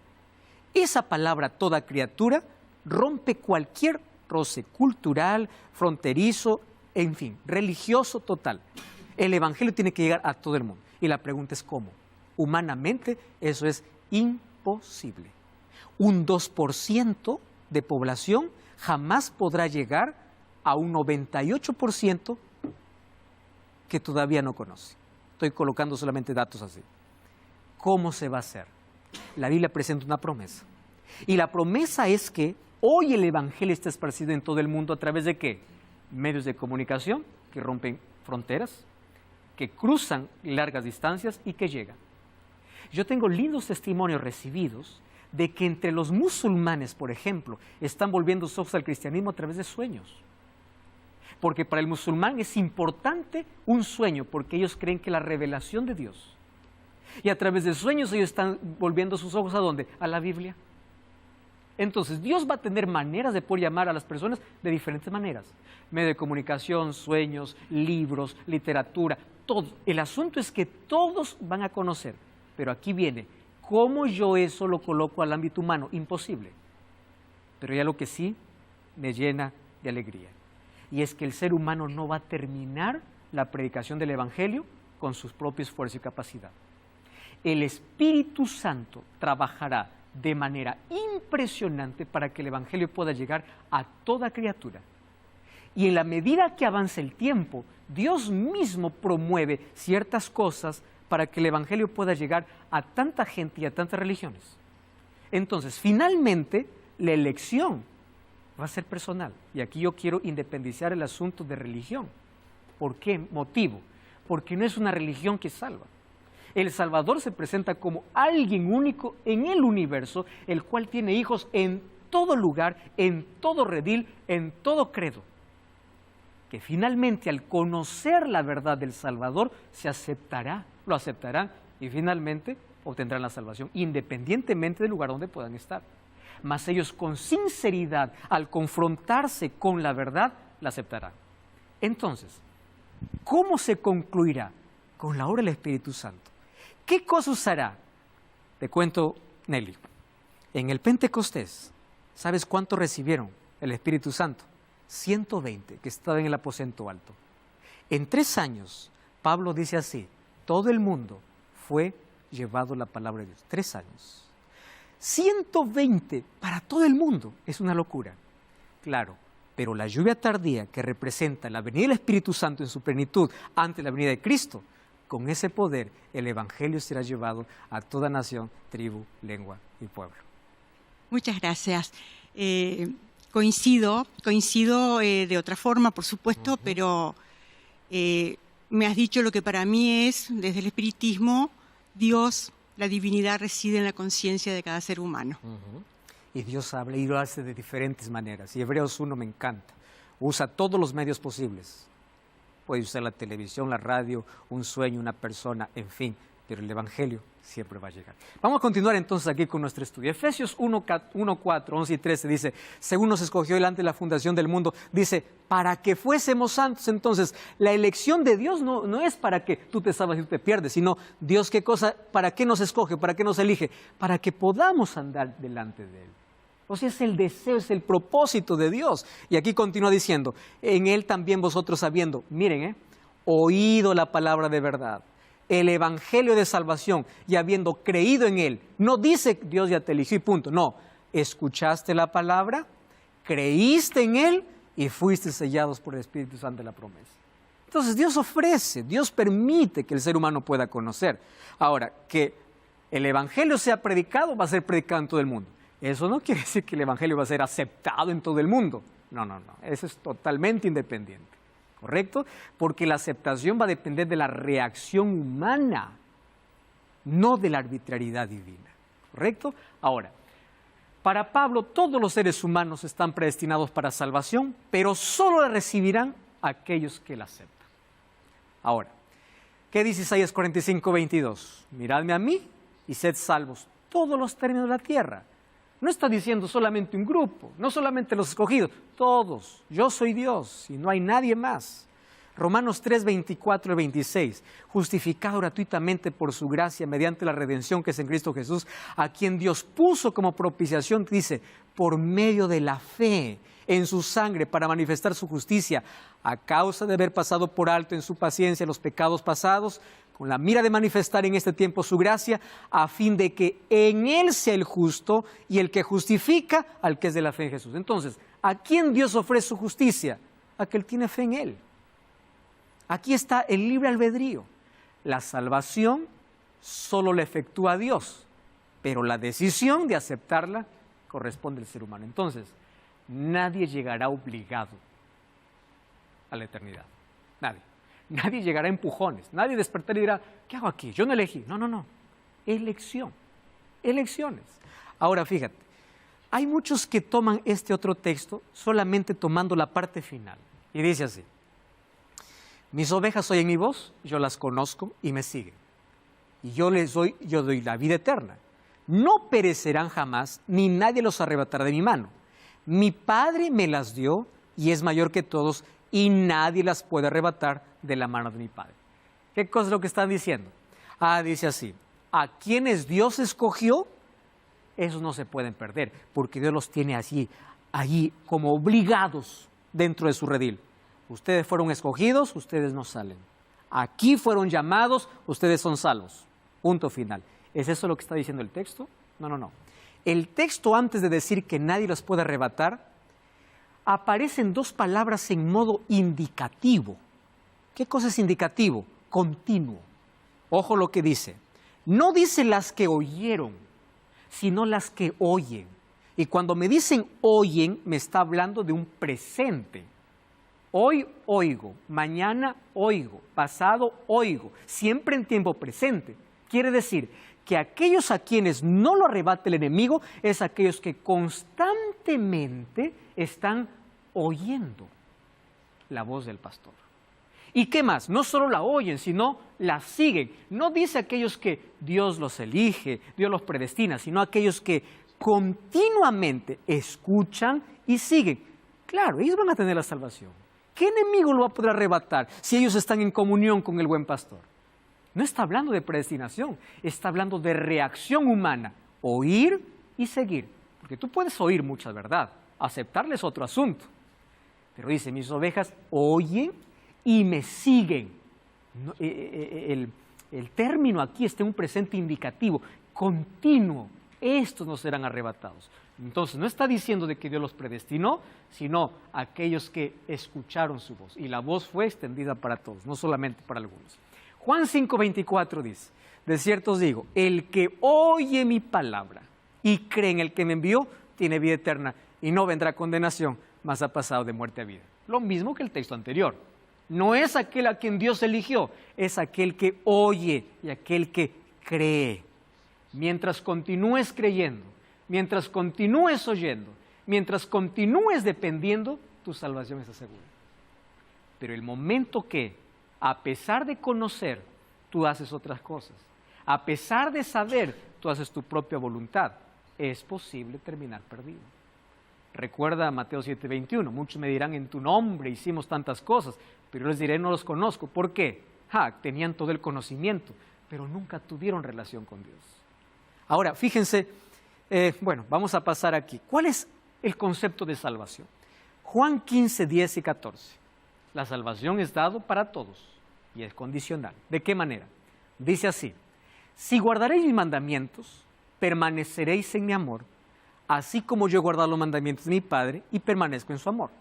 Esa palabra, toda criatura, rompe cualquier roce cultural, fronterizo, en fin, religioso total. El Evangelio tiene que llegar a todo el mundo. Y la pregunta es ¿cómo? Humanamente eso es imposible. Un 2% de población jamás podrá llegar a un 98% que todavía no conoce. Estoy colocando solamente datos así. ¿Cómo se va a hacer? La Biblia presenta una promesa. Y la promesa es que hoy el Evangelio está esparcido en todo el mundo a través de ¿qué? Medios de comunicación que rompen fronteras, que cruzan largas distancias y que llegan. Yo tengo lindos testimonios recibidos de que entre los musulmanes, por ejemplo, están volviendo ojos al cristianismo a través de sueños. Porque para el musulmán es importante un sueño, porque ellos creen que la revelación de Dios. Y a través de sueños ellos están volviendo sus ojos ¿a dónde? A la Biblia. Entonces, Dios va a tener maneras de poder llamar a las personas de diferentes maneras. Medio de comunicación, sueños, libros, literatura, todo. El asunto es que todos van a conocer. Pero aquí viene, ¿cómo yo eso lo coloco al ámbito humano? Imposible. Pero ya lo que sí me llena de alegría. Y es que el ser humano no va a terminar la predicación del Evangelio con sus propios esfuerzos y capacidad. El Espíritu Santo trabajará de manera impresionante para que el Evangelio pueda llegar a toda criatura. Y en la medida que avance el tiempo, Dios mismo promueve ciertas cosas para que el Evangelio pueda llegar a tanta gente y a tantas religiones. Entonces, finalmente, la elección va a ser personal. Y aquí yo quiero independizar el asunto de religión. ¿Por qué motivo? Porque no es una religión que salva. El Salvador se presenta como alguien único en el universo, el cual tiene hijos en todo lugar, en todo redil, en todo credo. que finalmente al conocer la verdad del Salvador lo aceptarán y finalmente obtendrán la salvación, independientemente del lugar donde puedan estar. Mas ellos con sinceridad, al confrontarse con la verdad, la aceptarán. Entonces, ¿cómo se concluirá? Con la obra del Espíritu Santo. ¿Qué cosa usará? Te cuento, Nelly. En el Pentecostés, ¿sabes cuánto recibieron el Espíritu Santo? 120 que estaban en el aposento alto. En 3 años, Pablo dice así, todo el mundo fue llevado la palabra de Dios. 3 años. 120 para todo el mundo. Es una locura. Claro, pero la lluvia tardía que representa la venida del Espíritu Santo en su plenitud ante la venida de Cristo, con ese poder el Evangelio será llevado a toda nación, tribu, lengua y pueblo. Muchas gracias. Coincido de otra forma, por supuesto, pero me has dicho lo que para mí es, desde el espiritismo, Dios, la divinidad reside en la conciencia de cada ser humano. Y Dios habla y lo hace de diferentes maneras. Y Hebreos 1 me encanta. Usa todos los medios posibles. Puede usar la televisión, la radio, un sueño, una persona, en fin. Pero el Evangelio siempre va a llegar. Vamos a continuar entonces aquí con nuestro estudio. Efesios 1, 4, 11 y 13 dice, según nos escogió delante de la fundación del mundo, dice, para que fuésemos santos. Entonces, la elección de Dios no es para que tú te salvas y tú te pierdes, sino Dios, ¿qué cosa? ¿Para qué nos escoge? ¿Para qué nos elige? Para que podamos andar delante de Él. O sea, es el deseo, es el propósito de Dios. Y aquí continúa diciendo, en Él también vosotros habiendo, miren, oído la palabra de verdad, el evangelio de salvación y habiendo creído en Él. No dice Dios ya te eligió y punto. No, escuchaste la palabra, creíste en Él y fuiste sellados por el Espíritu Santo de la promesa. Entonces Dios ofrece, Dios permite que el ser humano pueda conocer. Ahora, que el evangelio sea predicado, va a ser predicado en todo el mundo. Eso no quiere decir que el evangelio va a ser aceptado en todo el mundo. No. Eso es totalmente independiente. ¿Correcto? Porque la aceptación va a depender de la reacción humana, no de la arbitrariedad divina. ¿Correcto? Ahora, para Pablo todos los seres humanos están predestinados para salvación, pero solo la recibirán aquellos que la aceptan. Ahora, ¿qué dice Isaías 45, 22? Miradme a mí y sed salvos todos los términos de la tierra. No está diciendo solamente un grupo, no solamente los escogidos, todos. Yo soy Dios y no hay nadie más. Romanos 3, 24 y 26. Justificado gratuitamente por su gracia mediante la redención que es en Cristo Jesús, a quien Dios puso como propiciación, dice, por medio de la fe en su sangre para manifestar su justicia, a causa de haber pasado por alto en su paciencia los pecados pasados, con la mira de manifestar en este tiempo su gracia, a fin de que en Él sea el justo y el que justifica al que es de la fe en Jesús. Entonces, ¿a quién Dios ofrece su justicia? A que Él tiene fe en Él. Aquí está el libre albedrío. La salvación solo la efectúa Dios, pero la decisión de aceptarla corresponde al ser humano. Entonces, nadie llegará obligado a la eternidad. Nadie. Nadie llegará a empujones. Nadie despertará y dirá, ¿qué hago aquí? Yo no elegí. No. Elección. Elecciones. Ahora, fíjate, hay muchos que toman este otro texto solamente tomando la parte final. Y dice así, mis ovejas oyen mi voz, yo las conozco y me siguen. Y yo doy la vida eterna. No perecerán jamás, ni nadie los arrebatará de mi mano. Mi Padre me las dio y es mayor que todos y nadie las puede arrebatar de la mano de mi Padre. ¿Qué cosa es lo que están diciendo? Dice así, a quienes Dios escogió, esos no se pueden perder, porque Dios los tiene allí como obligados dentro de su redil. Ustedes fueron escogidos, ustedes no salen. Aquí fueron llamados, ustedes son salvos. Punto final. ¿Es eso lo que está diciendo el texto? No. El texto, antes de decir que nadie los puede arrebatar, aparecen 2 palabras en modo indicativo. ¿Qué cosa es indicativo? Continuo. Ojo lo que dice. No dice las que oyeron, sino las que oyen. Y cuando me dicen oyen, me está hablando de un presente. Hoy oigo, mañana oigo, pasado oigo, siempre en tiempo presente. Quiere decir que aquellos a quienes no lo arrebata el enemigo es aquellos que constantemente están oyendo. la voz del pastor. ¿Y qué más? No solo la oyen, sino la siguen. No dice aquellos que Dios los elige, Dios los predestina, sino aquellos que continuamente escuchan y siguen. Claro, ellos van a tener la salvación. ¿Qué enemigo lo va a poder arrebatar si ellos están en comunión con el buen pastor? No está hablando de predestinación, está hablando de reacción humana. Oír y seguir. Porque tú puedes oír mucha verdad, aceptarles otro asunto. Pero dice, mis ovejas oyen y me siguen. El término aquí está en un presente indicativo, continuo. Estos no serán arrebatados. Entonces no está diciendo de que Dios los predestinó, sino aquellos que escucharon su voz. Y la voz fue extendida para todos, no solamente para algunos. Juan 5:24 dice, de cierto os digo, el que oye mi palabra y cree en el que me envió, tiene vida eterna y no vendrá condenación, mas ha pasado de muerte a vida. Lo mismo que el texto anterior. No es aquel a quien Dios eligió, es aquel que oye y aquel que cree. Mientras continúes creyendo, mientras continúes oyendo, mientras continúes dependiendo, tu salvación está segura. Pero el momento que, a pesar de conocer, tú haces otras cosas, a pesar de saber, tú haces tu propia voluntad, es posible terminar perdido. Recuerda Mateo 7:21, muchos me dirán en tu nombre hicimos tantas cosas, pero yo les diré no los conozco. ¿Por qué? Tenían todo el conocimiento, pero nunca tuvieron relación con Dios. Ahora, fíjense, vamos a pasar aquí. ¿Cuál es el concepto de salvación? Juan 15, 10 y 14. La salvación es dado para todos y es condicional. ¿De qué manera? Dice así, si guardaréis mis mandamientos, permaneceréis en mi amor, así como yo he guardado los mandamientos de mi Padre y permanezco en su amor.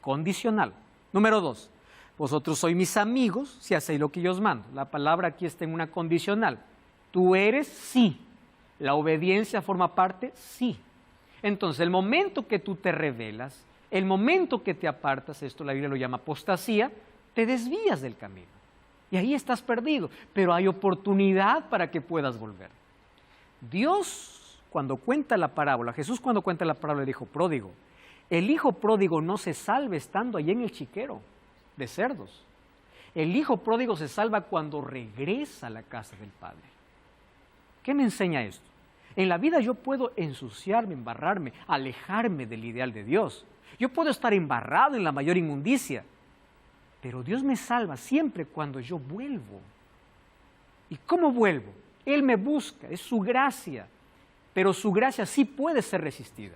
Condicional. Número 2, vosotros sois mis amigos si hacéis lo que yo os mando. La palabra aquí está en una condicional. Tú eres sí. La obediencia forma parte, sí. Entonces, el momento que tú te rebelas, el momento que te apartas, esto la Biblia lo llama apostasía, te desvías del camino. Y ahí estás perdido, pero hay oportunidad para que puedas volver. Dios, cuando cuenta la parábola, Jesús cuando cuenta la parábola del hijo pródigo, el hijo pródigo no se salva estando allí en el chiquero de cerdos. El hijo pródigo se salva cuando regresa a la casa del Padre. ¿Qué me enseña esto? En la vida yo puedo ensuciarme, embarrarme, alejarme del ideal de Dios. Yo puedo estar embarrado en la mayor inmundicia, pero Dios me salva siempre cuando yo vuelvo. ¿Y cómo vuelvo? Él me busca, es su gracia, pero su gracia sí puede ser resistida,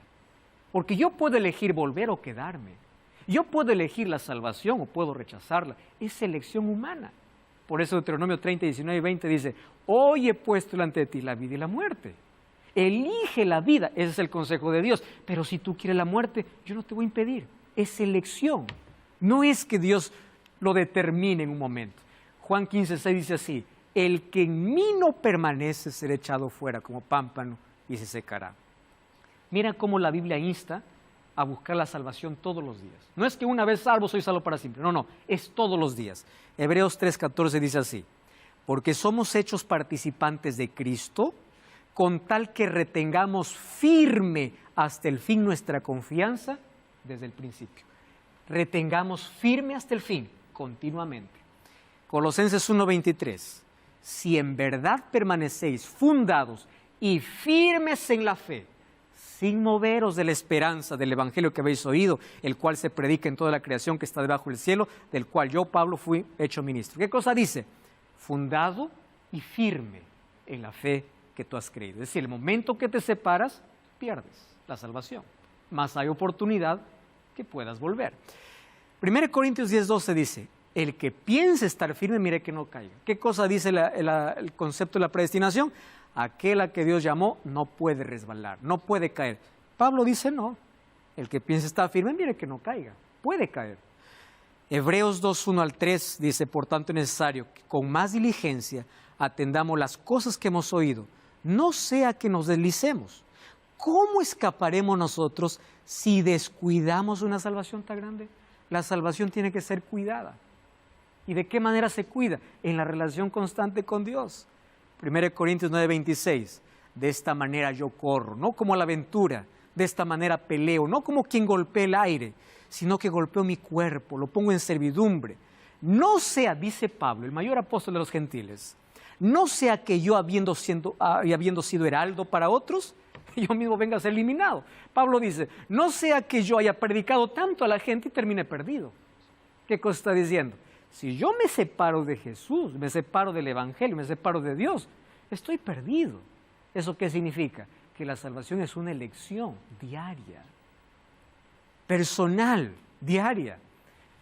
porque yo puedo elegir volver o quedarme. Yo puedo elegir la salvación o puedo rechazarla, es elección humana. Por eso Deuteronomio 30, 19 y 20 dice, hoy he puesto delante de ti la vida y la muerte. Elige la vida, ese es el consejo de Dios. Pero si tú quieres la muerte, yo no te voy a impedir. Es elección. No es que Dios lo determine en un momento. Juan 15, 6 dice así, el que en mí no permanece será echado fuera como pámpano y se secará. Mira cómo la Biblia insta a buscar la salvación todos los días. No es que una vez salvo soy salvo para siempre. No, es todos los días. Hebreos 3:14 dice así, porque somos hechos participantes de Cristo, con tal que retengamos firme hasta el fin nuestra confianza desde el principio. Retengamos firme hasta el fin, continuamente. Colosenses 1:23, si en verdad permanecéis fundados y firmes en la fe, sin moveros de la esperanza del evangelio que habéis oído, el cual se predica en toda la creación que está debajo del cielo, del cual yo, Pablo, fui hecho ministro. ¿Qué cosa dice? Fundado y firme en la fe que tú has creído. Es decir, el momento que te separas, pierdes la salvación. Más hay oportunidad que puedas volver. 1 Corintios 10:12 dice, el que piense estar firme, mire que no caiga. ¿Qué cosa dice el concepto de la predestinación? Aquel a que Dios llamó no puede resbalar, no puede caer. Pablo dice no, el que piense estar firme, mire que no caiga, puede caer. Hebreos 2:1 al 3 dice, por tanto es necesario que con más diligencia atendamos las cosas que hemos oído, no sea que nos deslicemos. ¿Cómo escaparemos nosotros si descuidamos una salvación tan grande? La salvación tiene que ser cuidada. ¿Y de qué manera se cuida? En la relación constante con Dios. 1 Corintios 9:26, de esta manera yo corro, no como a la aventura, de esta manera peleo, no como quien golpea el aire, sino que golpeo mi cuerpo, lo pongo en servidumbre. No sea, dice Pablo, el mayor apóstol de los gentiles, no sea que yo habiendo sido heraldo para otros, yo mismo venga a ser eliminado. Pablo dice, no sea que yo haya predicado tanto a la gente y termine perdido. ¿Qué cosa está diciendo? Si yo me separo de Jesús, me separo del Evangelio, me separo de Dios, estoy perdido. ¿Eso qué significa? Que la salvación es una elección diaria, personal, diaria.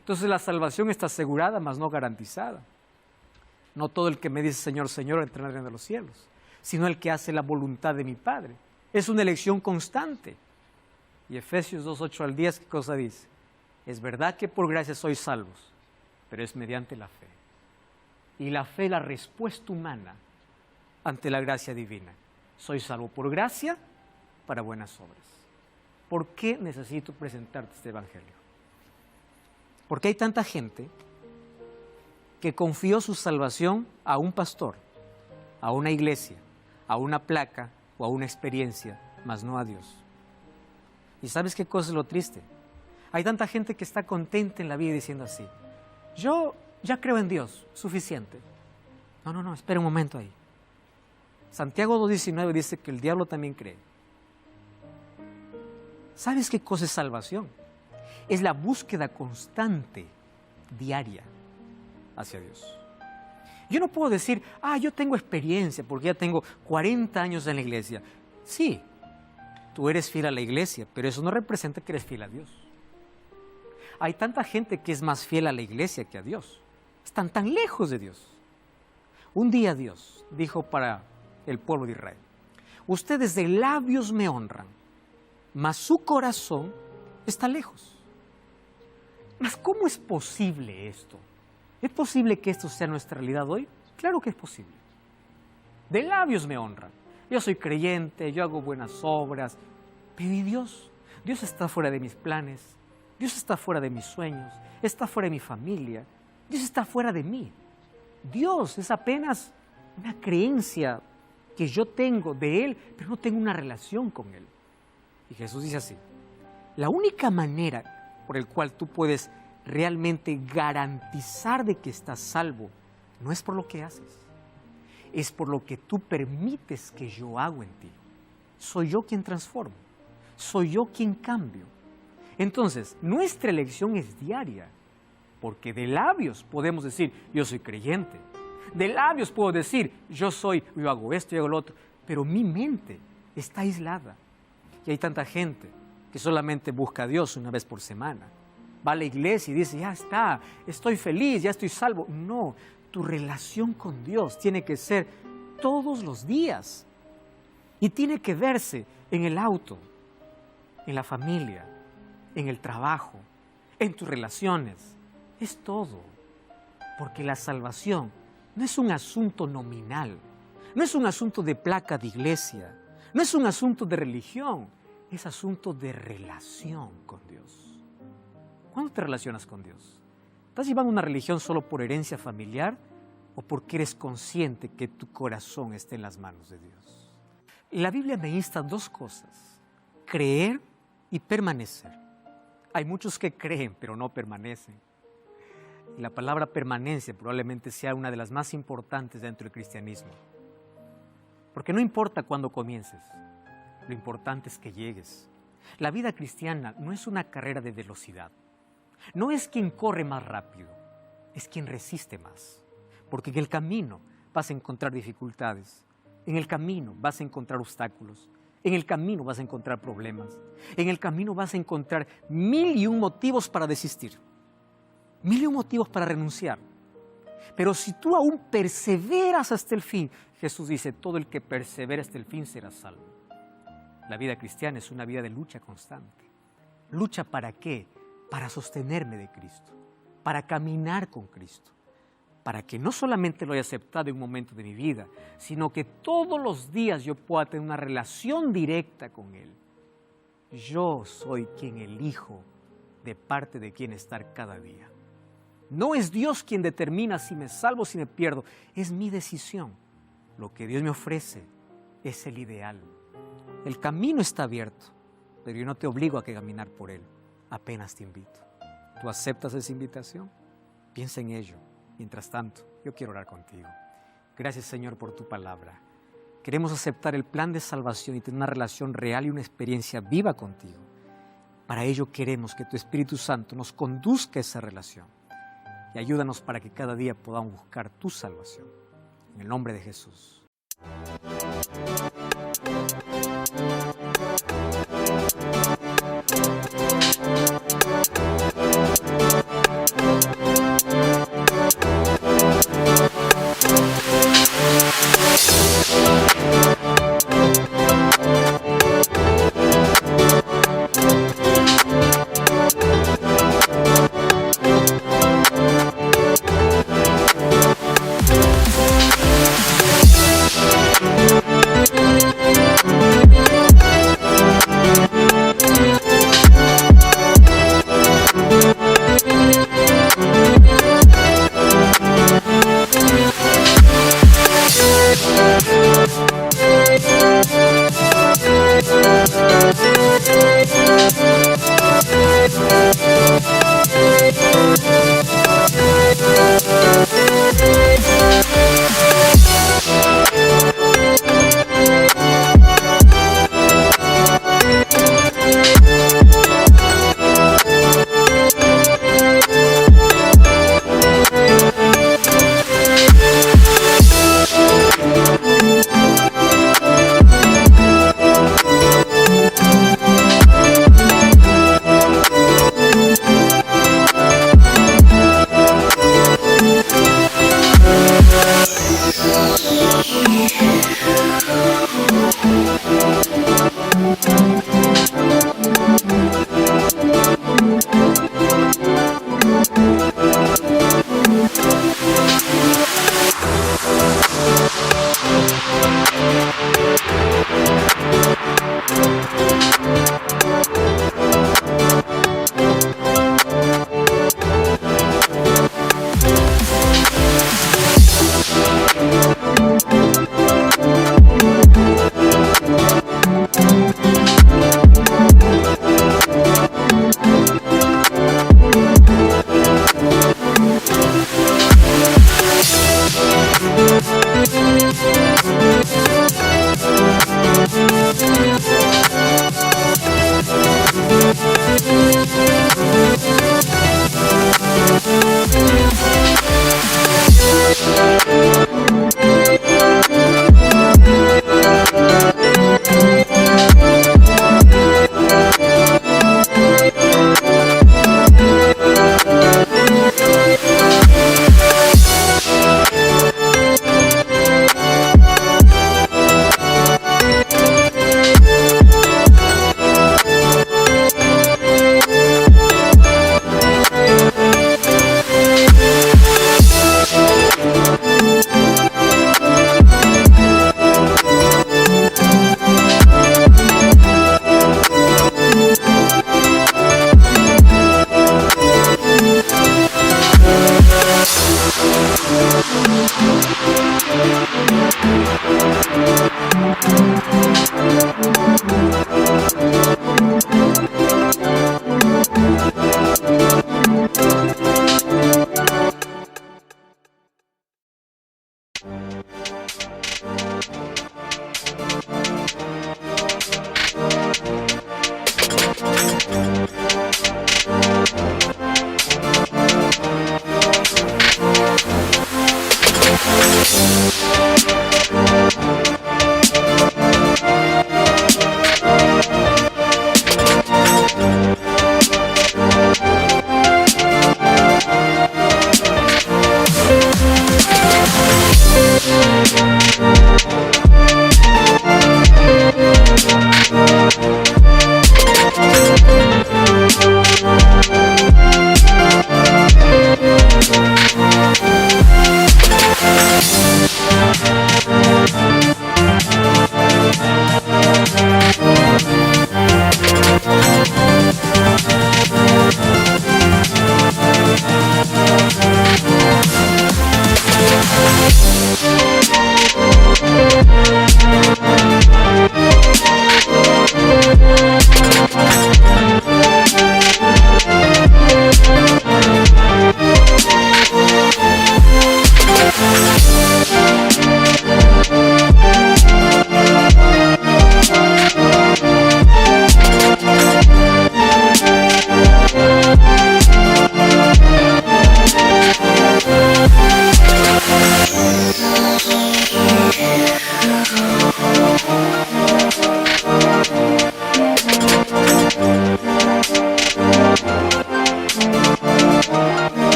Entonces la salvación está asegurada, mas no garantizada. No todo el que me dice Señor, Señor entrará en el reino de los cielos, sino el que hace la voluntad de mi Padre. Es una elección constante. Y Efesios 2, 8 al 10, ¿qué cosa dice? Es verdad que por gracia sois salvos, pero es mediante la fe. Y la fe es la respuesta humana ante la gracia divina. Soy salvo por gracia para buenas obras. ¿Por qué necesito presentarte este Evangelio? Porque hay tanta gente que confió su salvación a un pastor, a una iglesia, a una placa o a una experiencia, mas no a Dios. ¿Y sabes qué cosa es lo triste? Hay tanta gente que está contenta en la vida diciendo así, yo ya creo en Dios, suficiente. No, espera un momento ahí. Santiago 2:19 dice que el diablo también cree. ¿Sabes qué cosa es salvación? Es la búsqueda constante, diaria, hacia Dios. Yo no puedo decir, yo tengo experiencia porque ya tengo 40 años en la iglesia. Sí, tú eres fiel a la iglesia, pero eso no representa que eres fiel a Dios. Hay tanta gente que es más fiel a la iglesia que a Dios. Están tan lejos de Dios. Un día Dios dijo para el pueblo de Israel, ustedes de labios me honran, mas su corazón está lejos. Mas ¿cómo es posible esto? ¿Es posible que esto sea nuestra realidad hoy? Claro que es posible. De labios me honran. Yo soy creyente, yo hago buenas obras. Pero ¿y Dios? Dios está fuera de mis planes. Dios está fuera de mis sueños. Está fuera de mi familia. Dios está fuera de mí. Dios es apenas una creencia que yo tengo de Él, pero no tengo una relación con Él. Y Jesús dice así, la única manera por el cual tú puedes realmente garantizar de que estás salvo, no es por lo que haces, es por lo que tú permites que yo hago en ti. Soy yo quien transformo, soy yo quien cambio. Entonces, nuestra elección es diaria, porque de labios podemos decir, yo soy creyente, de labios puedo decir, yo hago esto, yo hago lo otro, pero mi mente está aislada. Y hay tanta gente que solamente busca a Dios una vez por semana. Va a la iglesia y dice, ya está, estoy feliz, ya estoy salvo. No, tu relación con Dios tiene que ser todos los días. Y tiene que verse en el auto, en la familia, en el trabajo, en tus relaciones. Es todo. Porque la salvación no es un asunto nominal, no es un asunto de placa de iglesia, no es un asunto de religión, es asunto de relación con Dios. ¿Cuándo te relacionas con Dios? ¿Estás llevando una religión solo por herencia familiar o porque eres consciente que tu corazón está en las manos de Dios? La Biblia me insta a dos cosas, creer y permanecer. Hay muchos que creen pero no permanecen. Y la palabra permanencia probablemente sea una de las más importantes dentro del cristianismo. Porque no importa cuándo comiences, lo importante es que llegues. La vida cristiana no es una carrera de velocidad. No es quien corre más rápido, es quien resiste más. Porque en el camino vas a encontrar dificultades, en el camino vas a encontrar obstáculos, en el camino vas a encontrar problemas, en el camino vas a encontrar 1001 motivos para desistir, 1001 motivos para renunciar. Pero si tú aún perseveras hasta el fin, Jesús dice, todo el que persevera hasta el fin será salvo. La vida cristiana es una vida de lucha constante. ¿Lucha para qué? Para sostenerme de Cristo, para caminar con Cristo, para que no solamente lo haya aceptado en un momento de mi vida, sino que todos los días yo pueda tener una relación directa con Él. Yo soy quien elijo de parte de quién estar cada día. No es Dios quien determina si me salvo o si me pierdo, es mi decisión. Lo que Dios me ofrece es el ideal. El camino está abierto, pero yo no te obligo a que caminar por él. apenas te invito. ¿Tú aceptas esa invitación? Piensa en ello. Mientras tanto, yo quiero orar contigo. Gracias, Señor, por tu palabra. Queremos aceptar el plan de salvación y tener una relación real y una experiencia viva contigo. Para ello queremos que tu Espíritu Santo nos conduzca a esa relación y ayúdanos para que cada día podamos buscar tu salvación. En el nombre de Jesús.